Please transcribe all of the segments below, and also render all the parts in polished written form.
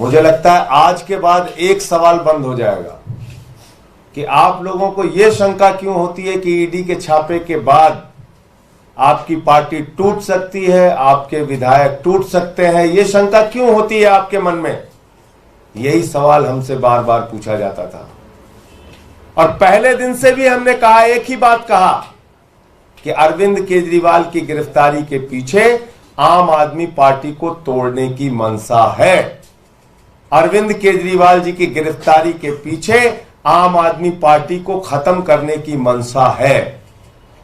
मुझे लगता है आज के बाद एक सवाल बंद हो जाएगा कि आप लोगों को यह शंका क्यों होती है कि ईडी के छापे के बाद आपकी पार्टी टूट सकती है, आपके विधायक टूट सकते हैं। यह शंका क्यों होती है आपके मन में? यही सवाल हमसे बार बार पूछा जाता था और पहले दिन से भी हमने कहा, एक ही बात कहा कि अरविंद केजरीवाल की गिरफ्तारी के पीछे आम आदमी पार्टी को तोड़ने की मंशा है। अरविंद केजरीवाल जी की गिरफ्तारी के पीछे आम आदमी पार्टी को खत्म करने की मंशा है।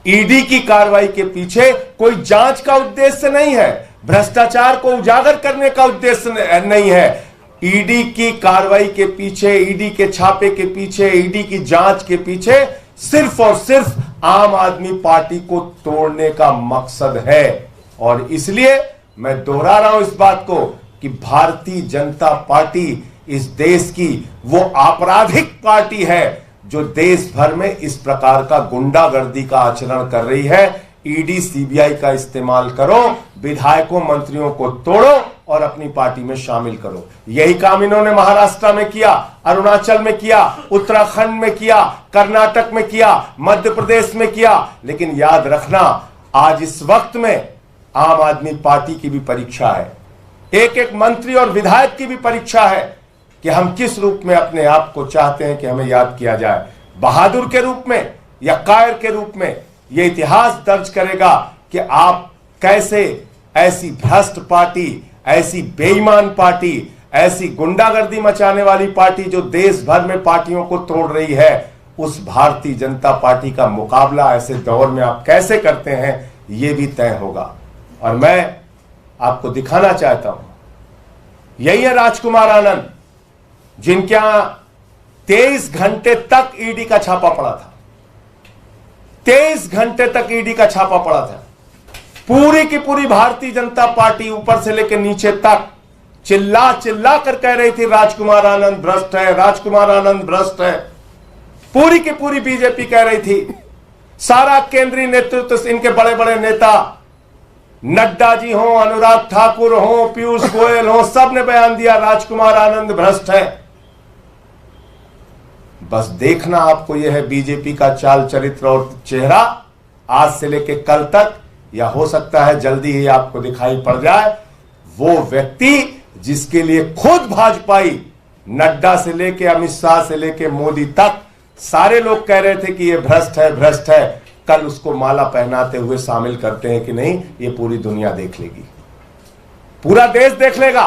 ईडी की कार्रवाई के पीछे कोई जांच का उद्देश्य नहीं है, भ्रष्टाचार को उजागर करने का उद्देश्य नहीं है। ईडी की कार्रवाई के पीछे, ईडी के छापे के पीछे, ईडी की जांच के पीछे सिर्फ और सिर्फ आम आदमी पार्टी को तोड़ने का मकसद है। और इसलिए मैं दोहरा रहा हूं इस बात को कि भारतीय जनता पार्टी इस देश की वो आपराधिक पार्टी है जो देश भर में इस प्रकार का गुंडागर्दी का आचरण कर रही है। ईडी सीबीआई का इस्तेमाल करो, विधायकों मंत्रियों को तोड़ो और अपनी पार्टी में शामिल करो। यही काम इन्होंने महाराष्ट्र में किया, अरुणाचल में किया, उत्तराखंड में किया, कर्नाटक में किया, मध्य प्रदेश में किया। लेकिन याद रखना, आज इस वक्त में आम आदमी पार्टी की भी परीक्षा है, एक एक मंत्री और विधायक की भी परीक्षा है कि हम किस रूप में अपने आप को चाहते हैं कि हमें याद किया जाए, बहादुर के रूप में या कायर के रूप में। यह इतिहास दर्ज करेगा कि आप कैसे ऐसी भ्रष्ट पार्टी, ऐसी बेईमान पार्टी, ऐसी गुंडागर्दी मचाने वाली पार्टी जो देश भर में पार्टियों को तोड़ रही है, उस भारतीय जनता पार्टी का मुकाबला ऐसे दौर में आप कैसे करते हैं, यह भी तय होगा। और मैं आपको दिखाना चाहता हूं, यही है राजकुमार आनंद, जिनके यहां 23 घंटे तक ईडी का छापा पड़ा था। 23 घंटे तक ईडी का छापा पड़ा था। पूरी की पूरी भारतीय जनता पार्टी ऊपर से लेकर नीचे तक चिल्ला चिल्ला कर कह रही थी राजकुमार आनंद भ्रष्ट है, राजकुमार आनंद भ्रष्ट है। पूरी की पूरी बीजेपी कह रही थी, सारा केंद्रीय नेतृत्व, इनके बड़े बड़े नेता, नड्डा जी हो, अनुराग ठाकुर हो, पीयूष गोयल हो, सब ने बयान दिया राजकुमार आनंद भ्रष्ट है। बस देखना आपको यह है बीजेपी का चाल चरित्र और चेहरा आज से लेकर कल तक, या हो सकता है जल्दी ही आपको दिखाई पड़ जाए, वो व्यक्ति जिसके लिए खुद भाजपाई, नड्डा से लेके अमित शाह से लेके मोदी तक सारे लोग कह रहे थे कि ये भ्रष्ट है, भ्रष्ट है, कल उसको माला पहनाते हुए शामिल करते हैं कि नहीं, ये पूरी दुनिया देख लेगी, पूरा देश देख लेगा।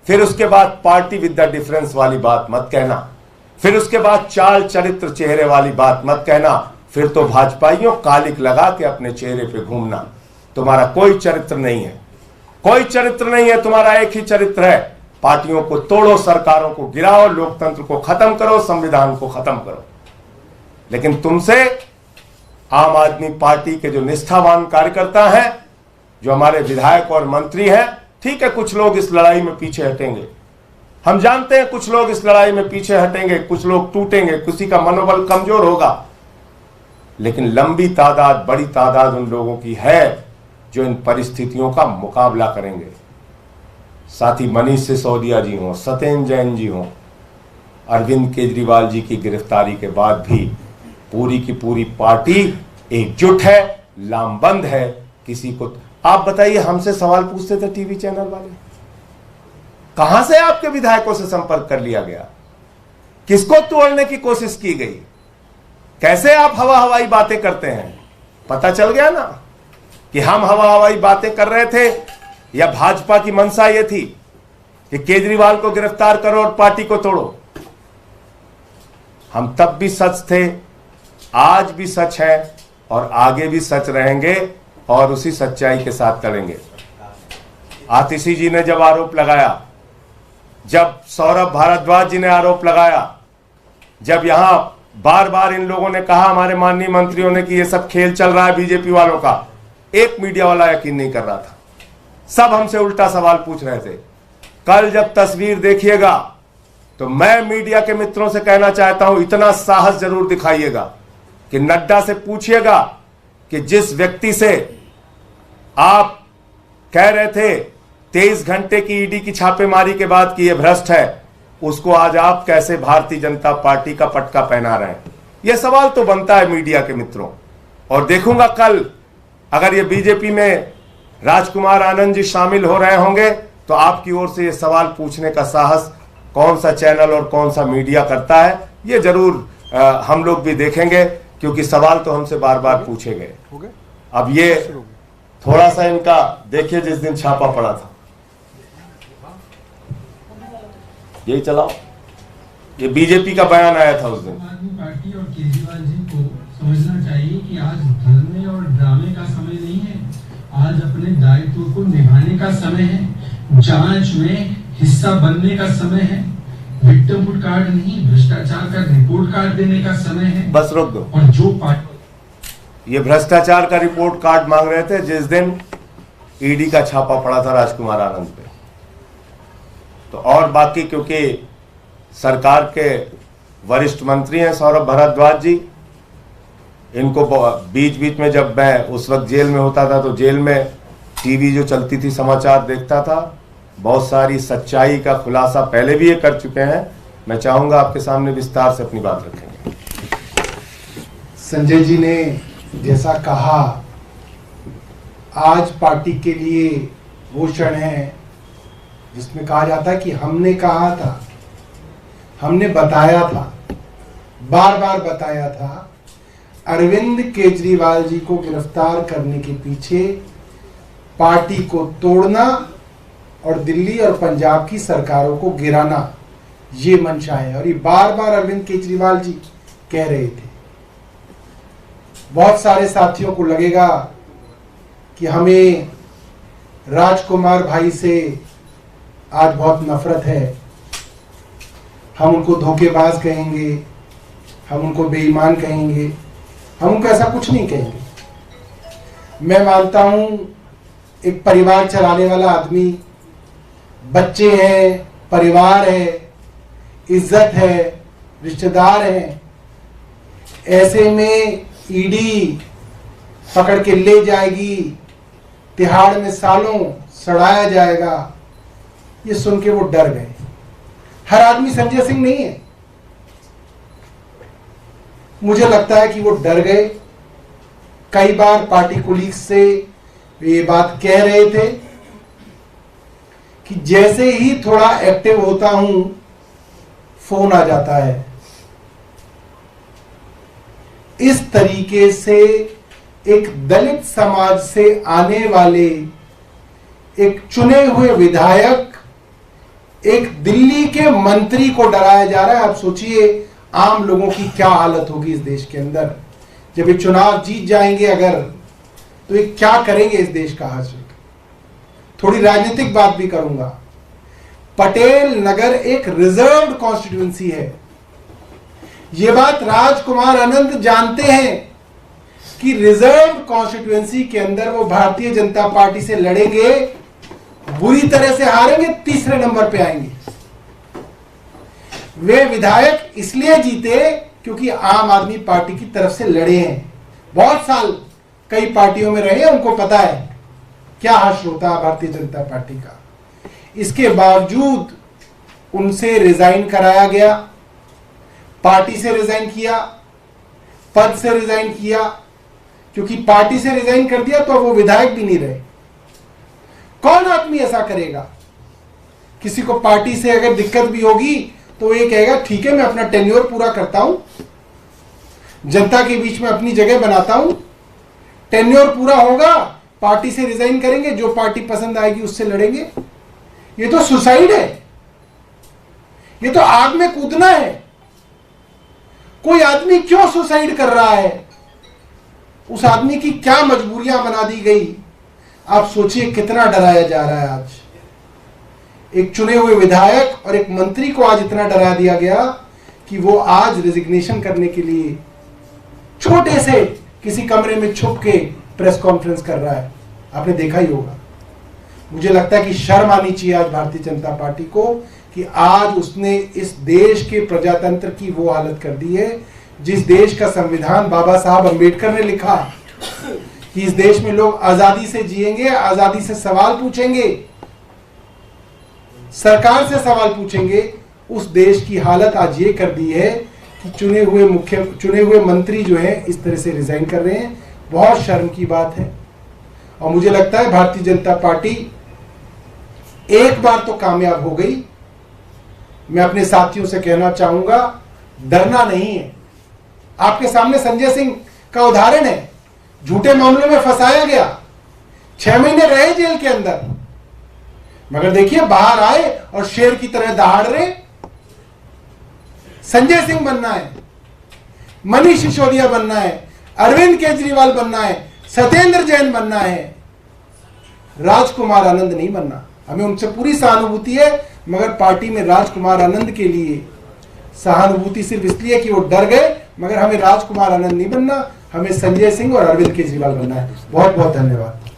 फिर उसके बाद पार्टी विद द डिफरेंस वाली बात मत कहना, फिर उसके बाद चाल चरित्र चेहरे वाली बात मत कहना। फिर तो भाजपाइयों कालिक लगा के अपने चेहरे पे घूमना। तुम्हारा कोई चरित्र नहीं है, कोई चरित्र नहीं है, तुम्हारा एक ही चरित्र है, पार्टियों को तोड़ो, सरकारों को गिराओ, लोकतंत्र को खत्म करो, संविधान को खत्म करो। लेकिन तुमसे आम आदमी पार्टी के जो निष्ठावान कार्यकर्ता हैं, जो हमारे विधायक और मंत्री हैं, ठीक है, कुछ लोग इस लड़ाई में पीछे हटेंगे, हम जानते हैं कुछ लोग इस लड़ाई में पीछे हटेंगे, कुछ लोग टूटेंगे, किसी का मनोबल कमजोर होगा, लेकिन लंबी तादाद, बड़ी तादाद उन लोगों की है जो इन परिस्थितियों का मुकाबला करेंगे। साथी मनीष सिसोदिया जी हों, सत्येंद्र जैन जी हों, अरविंद केजरीवाल जी की गिरफ्तारी के बाद भी पूरी की पूरी पार्टी एकजुट है, लामबंद है। किसी को आप बताइए, हमसे सवाल पूछते थे टीवी चैनल वाले, कहां से आपके विधायकों से संपर्क कर लिया गया, किसको तोड़ने की कोशिश की गई, कैसे आप हवा हवाई बातें करते हैं? पता चल गया ना कि हम हवा हवाई बातें कर रहे थे, या भाजपा की मंशा यह थी कि केजरीवाल को गिरफ्तार करो और पार्टी को तोड़ो। हम तब भी सच थे, आज भी सच है और आगे भी सच रहेंगे और उसी सच्चाई के साथ करेंगे। आतिशी जी ने जब आरोप लगाया, जब सौरभ भारद्वाज जी ने आरोप लगाया, जब यहां बार बार इन लोगों ने कहा, हमारे माननीय मंत्रियों ने, कि ये सब खेल चल रहा है बीजेपी वालों का, एक मीडिया वाला यकीन नहीं कर रहा था, सब हमसे उल्टा सवाल पूछ रहे थे। कल जब तस्वीर देखिएगा तो मैं मीडिया के मित्रों से कहना चाहता हूं, इतना साहस जरूर दिखाइएगा कि नड्डा से पूछिएगा कि जिस व्यक्ति से आप कह रहे थे 23 घंटे की ईडी की छापेमारी के बाद कि ये भ्रष्ट है, उसको आज आप कैसे भारतीय जनता पार्टी का पटका पहना रहे हैं? यह सवाल तो बनता है मीडिया के मित्रों। और देखूंगा कल अगर ये बीजेपी में राजकुमार आनंद जी शामिल हो रहे होंगे तो आपकी ओर से ये सवाल पूछने का साहस कौन सा चैनल और कौन सा मीडिया करता है, ये जरूर हम लोग भी देखेंगे, क्योंकि सवाल तो हमसे बार बार पूछे गए। अब ये थोड़ा सा इनका देखिए, जिस दिन छापा पड़ा था, यही चलाओ, ये बीजेपी का बयान आया था उस दिन। आम आदमी पार्टी और केजरीवाल जी को समझना चाहिए कि आज धरने और ड्रामे का समय नहीं है, आज अपने दायित्व को निभाने का समय है, जांच में हिस्सा बनने का समय है, विक्टिमहुड कार्ड नहीं भ्रष्टाचार का रिपोर्ट कार्ड देने का समय है। बस रोक दो। और जो पार्टी ये भ्रष्टाचार का रिपोर्ट कार्ड मांग रहे थे जिस दिन ईडी का छापा पड़ा था राजकुमार आनंद पे। तो और बाकी क्योंकि सरकार के वरिष्ठ मंत्री हैं सौरभ भारद्वाज जी, इनको बीच बीच में जब मैं उस वक्त जेल में होता था तो जेल में टीवी जो चलती थी समाचार देखता था, बहुत सारी सच्चाई का खुलासा पहले भी ये कर चुके हैं। मैं चाहूंगा आपके सामने विस्तार से अपनी बात रखेंगे। संजय जी ने जैसा कहा, आज पार्टी के लिए वो क्षण है जिसमें कहा जाता है कि हमने कहा था, हमने बताया था, बार बार बताया था, अरविंद केजरीवाल जी को गिरफ्तार करने के पीछे पार्टी को तोड़ना और दिल्ली और पंजाब की सरकारों को गिराना ये मंशा है। और ये बार बार अरविंद केजरीवाल जी कह रहे थे। बहुत सारे साथियों को लगेगा कि हमें राजकुमार भाई से आज बहुत नफरत है, हम उनको धोखेबाज कहेंगे, हम उनको बेईमान कहेंगे, हम उनको ऐसा कुछ नहीं कहेंगे। मैं मानता हूं एक परिवार चलाने वाला आदमी, बच्चे हैं, परिवार है, इज्जत है, रिश्तेदार हैं, ऐसे में ईडी पकड़ के ले जाएगी, तिहाड़ में सालों सड़ाया जाएगा, ये सुन के वो डर गए। हर आदमी संजय सिंह नहीं है, मुझे लगता है कि वो डर गए। कई बार पार्टी कोलीग से ये बात कह रहे थे कि जैसे ही थोड़ा एक्टिव होता हूं फोन आ जाता है। इस तरीके से एक दलित समाज से आने वाले एक चुने हुए विधायक, एक दिल्ली के मंत्री को डराया जा रहा है। आप सोचिए आम लोगों की क्या हालत होगी इस देश के अंदर जब ये चुनाव जीत जाएंगे अगर, तो ये क्या करेंगे इस देश का हासिल। थोड़ी राजनीतिक बात भी करूंगा। पटेल नगर एक रिजर्व्ड कॉन्स्टिट्यूएंसी है। ये बात राजकुमार आनंद जानते हैं कि रिजर्व्ड कॉन्स्टिट्यूएंसी के अंदर वो भारतीय जनता पार्टी से लड़ेंगे, बुरी तरह से हारेंगे, तीसरे नंबर पे आएंगे। वे विधायक इसलिए जीते क्योंकि आम आदमी पार्टी की तरफ से लड़े हैं, बहुत साल कई पार्टियों में रहे, उनको पता है क्या हश्र होता है भारतीय जनता पार्टी का। इसके बावजूद उनसे रिजाइन कराया गया, पार्टी से रिजाइन किया, पद से रिजाइन किया, क्योंकि पार्टी से रिजाइन कर दिया तो वो विधायक भी नहीं रहे। कौन आदमी ऐसा करेगा? किसी को पार्टी से अगर दिक्कत भी होगी तो ये कहेगा ठीक है मैं अपना टेन्योर पूरा करता हूं, जनता के बीच में अपनी जगह बनाता हूं, टेन्योर पूरा होगा, पार्टी से रिजाइन करेंगे, जो पार्टी पसंद आएगी उससे लड़ेंगे। ये तो सुसाइड है, ये तो आग में कूदना है। कोई आदमी क्यों सुसाइड कर रहा है, उस आदमी की क्या मजबूरियां बना दी गई। आप सोचिए कितना डराया जा रहा है। आज एक चुने हुए विधायक और एक मंत्री को आज इतना डरा दिया गया कि वो आज रेजिग्नेशन करने के लिए छोटे से किसी कमरे में छुप के प्रेस कॉन्फ्रेंस कर रहा है। आपने देखा ही होगा। मुझे लगता है कि शर्म आनी चाहिए आज भारतीय जनता पार्टी को कि आज उसने इस देश के प्रजातंत्र की वो हालत कर दी है जिस देश का संविधान बाबा साहब अंबेडकर ने लिखा कि इस देश में लोग आजादी से जिएंगे, आजादी से सवाल पूछेंगे, सरकार से सवाल पूछेंगे। उस देश की हालत आज ये कर दी है कि चुने हुए मंत्री जो है इस तरह से रिजाइन कर रहे हैं। बहुत शर्म की बात है। और मुझे लगता है भारतीय जनता पार्टी एक बार तो कामयाब हो गई। मैं अपने साथियों से कहना चाहूंगा, डरना नहीं है। आपके सामने संजय सिंह का उदाहरण है, झूठे मामलों में फंसाया गया, 6 महीने रहे जेल के अंदर, मगर देखिए बाहर आए और शेर की तरह दहाड़ रहे। संजय सिंह बनना है, मनीष सिसोदिया बनना है, अरविंद केजरीवाल बनना है, सत्येंद्र जैन बनना है, राजकुमार आनंद नहीं बनना। हमें उनसे पूरी सहानुभूति है, मगर पार्टी में राजकुमार आनंद के लिए सहानुभूति सिर्फ इसलिए कि वो डर गए, मगर हमें राजकुमार आनंद नहीं बनना, हमें संजय सिंह और अरविंद केजरीवाल बनना है। बहुत बहुत धन्यवाद।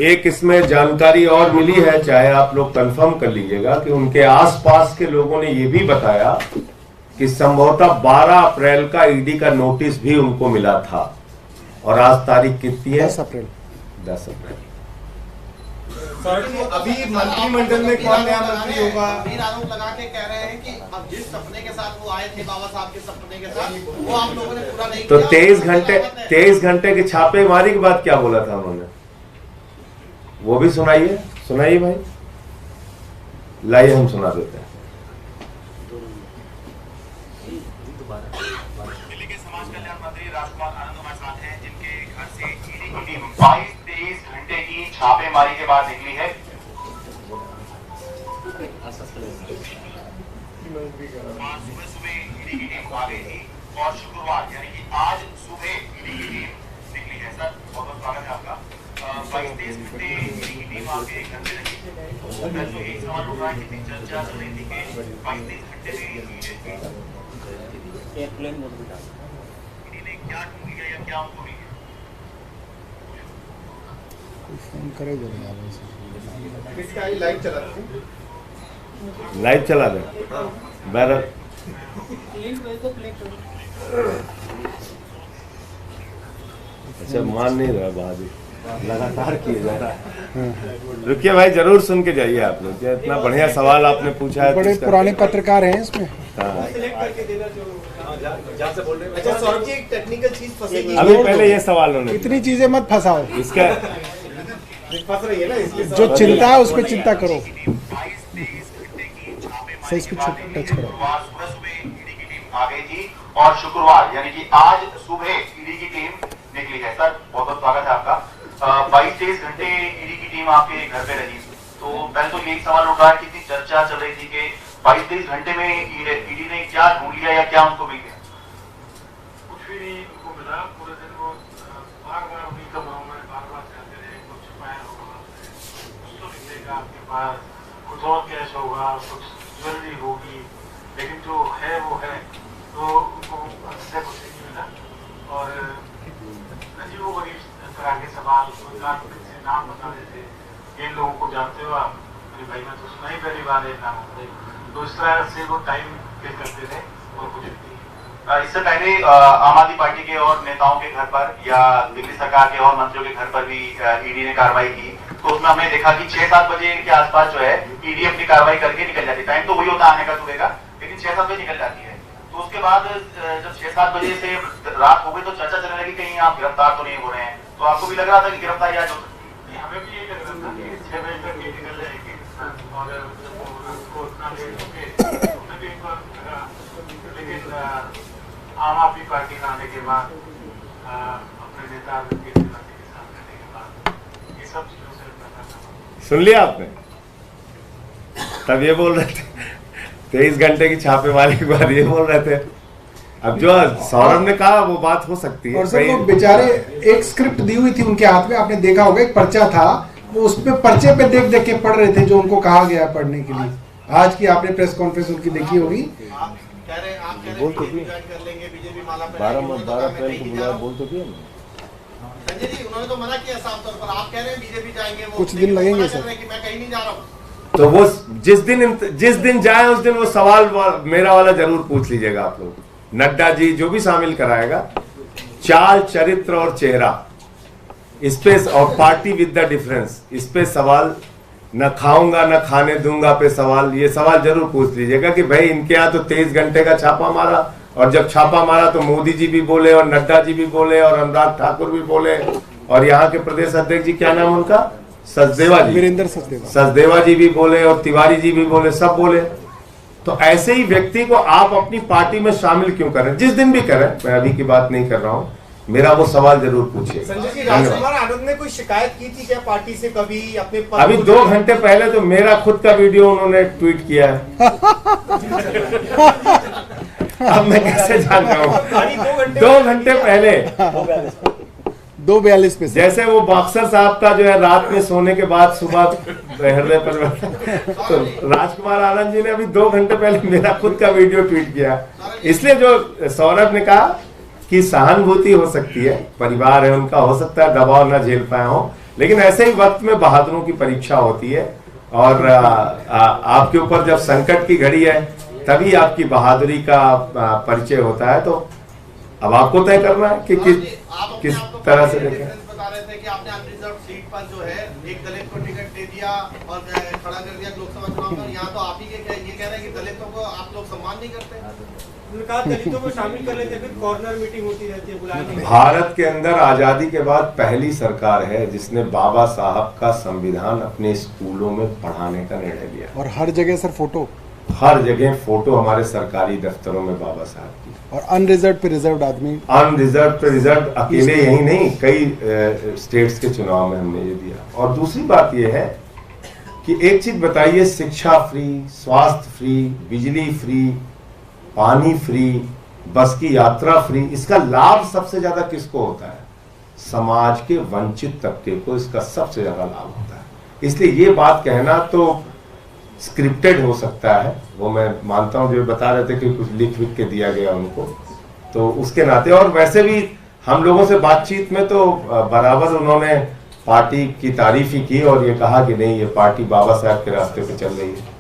एक इसमें जानकारी और मिली है, चाहे आप लोग कंफर्म कर लीजिएगा, कि उनके आसपास के लोगों ने यह भी बताया कि संभवतः 12 अप्रैल का ईडी का नोटिस भी उनको मिला था। और आज तारीख कितनी है? 10 अप्रैल। 10 अप्रैल। अभी मंत्रिमंडल में कौन नया मंत्री होगा? आरोप लगा के कह रहे हैं कि अब जिस सपने के साथ वो आए थे, बाबा साहब के सपने के साथ, वो आप लोगों ने पूरा नहीं तो किया। 23 घंटे की छापेमारी के बाद क्या बोला था उन्होंने, वो भी सुनाइए भाई, लाइए हम सुना देते हैं। दिल्ली के समाज कल्याण मंत्री राजकुमार आनंद हमारे साथ हैं, जिनके घर से ईडी की टीम 22-23 घंटे की छापेमारी के बाद निकली है। सुबह ईडी की टीम आ गई थी और शुक्रवार यानी कि आज सुबह ईडी की टीम निकली है। सर बहुत बहुत स्वागत है आपका। 22-23 घंटे ईडी की टीम आपके घर में रही। तो एक सवाल उठ रहा है कि चर्चा चल रही थी कि 22-23 घंटे में एयरप्लेन मोड में ईडी ने क्या ढूंढ लिया या क्या उनको मिल गया? इसका लाइव चला था, लाइव चला दे बैरर। अच्छा मान नहीं रहा, बहादुर लगातार किए जा रहा है। रुकिए भाई, जरूर सुन के जाइए आप लोग। इतना बढ़िया सवाल आपने पूछा है। बड़े पुराने पत्रकार हैं इसमें। हाँ। अच्छा सौरभ जी, एक टेक्निकल चीज फंसेगी। अभी पहले ये सवाल उन्होंने इतनी चीजें मत फंसाओ, इसका फंस रही है ना, इसलिए जो चिंता है उस पर चिंता करो। 22-23 घंटे की छापेमारी सही, इसको के बाद टच करो। सुबह ईडी की टीम आ गई थी और शुक्रवार यानी कि आज सुबह ईडी की टीम निकली है। सर बहुत बहुत स्वागत है आपका। 22-23 घंटे ईडी की टीम आपके घर पे रही। तो पहले तो यही सवाल उठ रहा है कि इतनी चर्चा चल रही थी कि 22-23 घंटे में ईडी ने क्या ढूंढ लिया या क्या उनको मिल गया? कुछ भी नहीं उनको मिला। पूरे दिन वो बार बार उन्हीं कमरों में बार बार जाते रहे, कुछ छुपाया होगा, कुछ तो निकलेगा आपके पास, कुछ और कैश होगा, कुछ ज्वेलरी होगी, लेकिन जो है वो है। तो उनको अंततः कुछ नहीं मिला। और अजीबो गरीब तरह के सवाल, से नाम बता देते, इन लोगों को जानते हो आप? अरे भाई मैं तो सुना ही पहली बार है नाम। तो इस तरह से वो टाइम पे करते थे और कुछ नहीं। इससे पहले आम आदमी पार्टी के और नेताओं के घर पर या दिल्ली सरकार के और मंत्रियों के घर पर भी ईडी ने कार्रवाई की। तो उसमें हमने देखा कि 6-7 बजे के आसपास जो है ईडी अपनी कार्रवाई करके निकल जाती है। टाइम तो वही होता आने का सुबह का, लेकिन 6-7 बजे निकल जाती है। तो उसके बाद जब 6-7 बजे से रात हो गई तो चर्चा चलने लगी कहीं आप गिरफ्तार तो नहीं हो रहे हैं। तो आपको भी लग रहा था कि गिरफ्तारी आज हो सकती है? हमें भी ये लग रहा था कि 6 बजे तक ये निकल जाएगी और उसको उतना लेट हो गए, हमें भी एक बार लगा। लेकिन आम आदमी पार्टी का आने के बाद, अपने नेता अरविंद केजरीवाल के साथ रहने के बाद, ये सब चीजों से पता चला। सुन लिया आपने? तब ये बोल रहे थे 23 घंटे की छापेमारी के बाद ये बोल रहे थे। अब जो सौरभ ने कहा वो बात हो सकती है। और सर वो बेचारे एक स्क्रिप्ट दी हुई थी उनके हाथ में, आपने देखा होगा, एक पर्चा था, वो उस पे पर्चे पे देख देख के पढ़ रहे थे जो उनको कहा गया पढ़ने के लिए। आज की आपने प्रेस कॉन्फ्रेंस उनकी देखी होगी। आप कह रहे हैं बीजेपी ज्वाइन कर लेंगे, बीजेपी माला 12 अप्रैल को बुलाया, बोल तो दिया। संजय जी उन्होंने तो मना किया साफ तौर पर। आप कह रहे हैं बीजेपी जाएंगे, वो कुछ दिन लगेंगे सर। कि मैं कहीं नहीं जा रहा हूँ। तो वो जिस दिन जाए उस दिन वो सवाल मेरा वाला जरूर पूछ लीजिएगा आप लोग। नड्डा जी जो भी शामिल कराएगा, चाल, चरित्र और चेहरा, इस पे और पार्टी विद द डिफरेंस, इस पे सवाल न खाऊंगा न खाने दूंगा पे सवाल, ये सवाल जरूर पूछ लीजिएगा कि भाई इनके यहाँ तो 23 घंटे का छापा मारा, और जब छापा मारा तो मोदी जी भी बोले और नड्डा जी भी बोले और अनुराग ठाकुर भी बोले, और यहाँ के प्रदेश अध्यक्ष जी क्या नाम उनका, सचदेवा जी, वीरेंद्र सचदेवा जी भी बोले और तिवारी जी भी बोले, सब बोले। तो ऐसे ही व्यक्ति को आप अपनी पार्टी में शामिल क्यों करें, जिस दिन भी करें, मैं अभी की बात नहीं कर रहा हूं, मेरा वो सवाल जरूर पूछिए। संजय जी, राजकुमार आनंद ने कोई शिकायत की थी क्या पार्टी से कभी अपने पद अभी 2 घंटे पहले तो मेरा खुद का वीडियो उन्होंने ट्वीट किया है। अब मैं कैसे जान रहा हूँ, 2 घंटे पहले 2:42 पे जैसे वो बॉक्सर साहब का जो है रात में सोने के बाद सुबह हृदय पर, तो राजकुमार आनंद जी ने अभी 2 घंटे पहले मेरा खुद का वीडियो ट्वीट किया। इसलिए जो सौरभ ने कहा कि सहानुभूति हो सकती है, परिवार है उनका, हो सकता है दबाव न झेल पाए हो, लेकिन ऐसे ही वक्त में बहादुरों की परीक्षा होती है, और आपके ऊपर जब संकट की घड़ी है तभी आपकी बहादुरी का परिचय होता है। तो अब आपको तय करना है कि किस तरह से देखें। बता रहे थे कि आपने अनरिजर्व सीट पर जो है एक दलित को टिकट दे दिया और खड़ा कर दिया लोकसभा चुनाव में, यहाँ तो आप ही ये कह रहे हैं कि दलितों को आप लोग सम्मान नहीं करते। उन्होंने कहा दलितों को शामिल कर लेते, फिर कॉर्नर मीटिंग होती रहती है, बुलाने। भारत के अंदर आजादी के बाद पहली सरकार है जिसने बाबा साहब का संविधान अपने स्कूलों में पढ़ाने का निर्णय लिया, और हर जगह सर फोटो, हर जगह फोटो हमारे सरकारी दफ्तरों में बाबा साहब की, और अनरिजर्व पे रिजर्व आदमी, अनरिजर्व पे रिजर्व, अकेले यही नहीं, कई स्टेट्स के चुनाव में हमने ये दिया। और दूसरी बात ये है कि एक चीज बताइए, शिक्षा फ्री, स्वास्थ्य फ्री, बिजली फ्री, पानी फ्री, बस की यात्रा फ्री, इसका लाभ सबसे ज्यादा किसको होता है, समाज के वंचित तबके को इसका सबसे ज्यादा लाभ होता है। इसलिए ये बात कहना तो स्क्रिप्टेड हो सकता है, वो मैं मानता हूं, जो बता रहे थे कि कुछ लिख के दिया गया उनको, तो उसके नाते, और वैसे भी हम लोगों से बातचीत में तो बराबर उन्होंने पार्टी की तारीफ ही की और ये कहा कि नहीं, ये पार्टी बाबा साहब के रास्ते पे चल रही है।